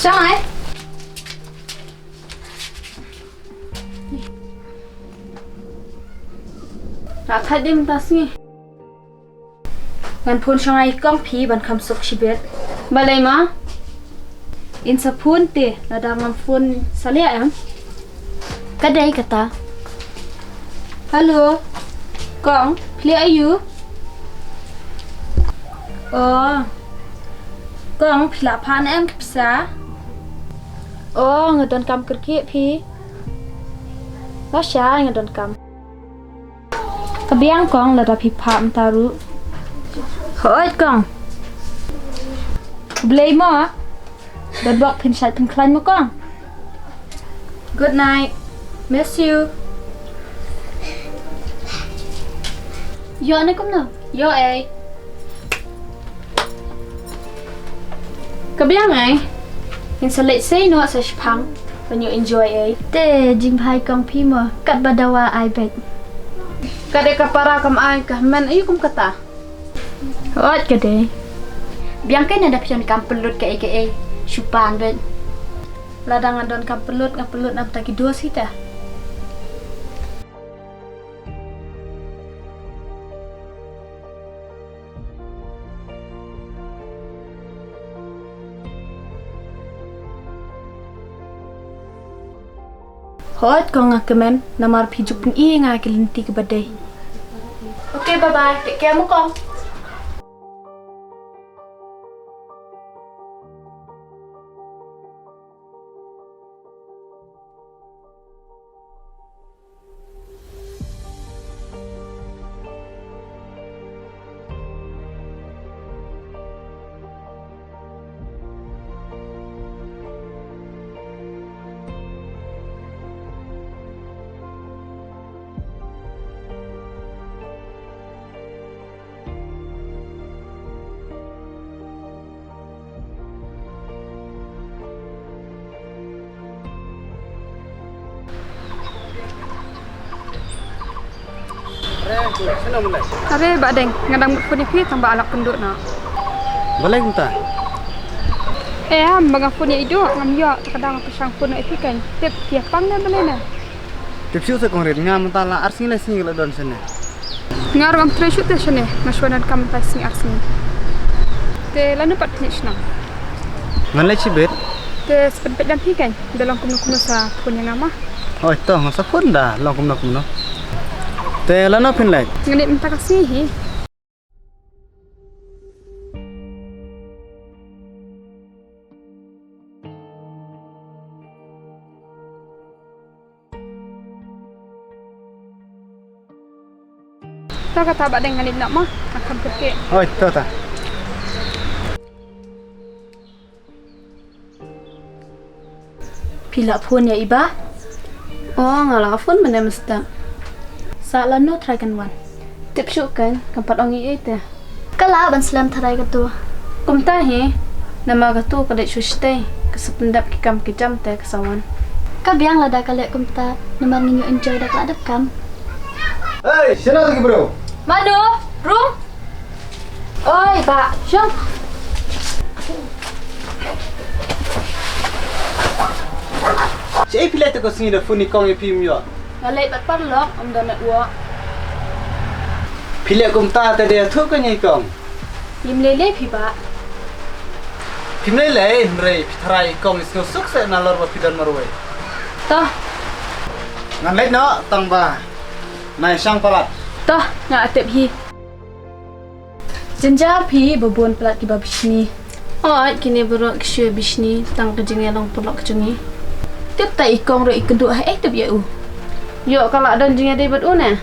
Sao ấy? Thay đêm ta xin ngàn phun sang ai con phí bằng khăm sục chi biết bà lấy mà in sa phun tê là đang ngàn phun sa lẹ em cái đây cả ta hello con play are you con phila phan em kịp sa người đàn cầm cực kia phi nó xa người đàn cầm Kabiang kong lada pipam taru. Hoi kong. Blay mo. Dan bok pin sai pin klan mo kong. Good night. Miss you. Yo này cũng nào. Yo ấy. Kabiang ấy. In sa late say no sa pang. When you enjoy ấy. Te jing pai kong pi mo. Kat badawa ai bet. Kade ka para kam ay ka man ayo kum kata. What kade? Biang kay na dapion kam pelut ka aka supan bet. Ladangan don kam pelut am taki dua sita. Hot ko nga kemen namar pijuk pun i nga kelinti ke badai. Okay, bye bye. Take care mo kong. Are badeng ngadang phone pi tang ba alak penduk na. Balai kunta. Baga phone ido ngam yo kadang pasang phone pi kan. Tep kia pang na balai na. Tep siu sa kongret ngam ta la arsing la sing la don sene. Ngar wam treasure te sene ngaswanan kam ta sing arsing. Te lanu pat finish na. Ngalai cibet. Te sepet dan pi kan dalam kumno sa phone yang ama. Oh itu ngasa phone dah long kumno. Te lana pin like. Ngalip minta kasih hi. Ta kata abak dengan ngalip nak mah akan pergi. Oh itu ta. Pila phone ya iba? Ngalah phone mana mesti. Salah no try kan wan. Tip shoot kan kampat ongi ite. Kala ban slam try ka tu. Kumta he nama ka tu kadek sustai kesependap ki kam ki jam te kasawan. Ka biang lada kalek kumta nama ninyo enjoy dak ladap kam. Hey, sana lagi bro. Manu, room. Oi, Pak, jom. Cai pilih tu kau sini dah phone ni kau yang pim yo. Ngalek tak parlok om donat wa. Pilih kumta tadi tu kan yang kau. Yim lele pi ba. Pim lele, mrei pitrai kau ni sukses nalor wa pidan marwai. Toh, Ngalai no tang ba. Nai sang palat. toh nga atep hi. Jenja pi bobon pelat ki babishni. Kini berok kisyu bishni tang kejing long pelok kejungi. Tiap tak ikong ro ikenduk tep ya u. Yo kalau ada jingnya dia buat una.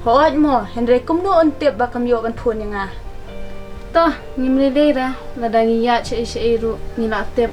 Hoi mo, Henry kum do on tiap bakam yo ban phone yang ah. Toh, ngimle dei ra, ladang ya che ru ni la tiap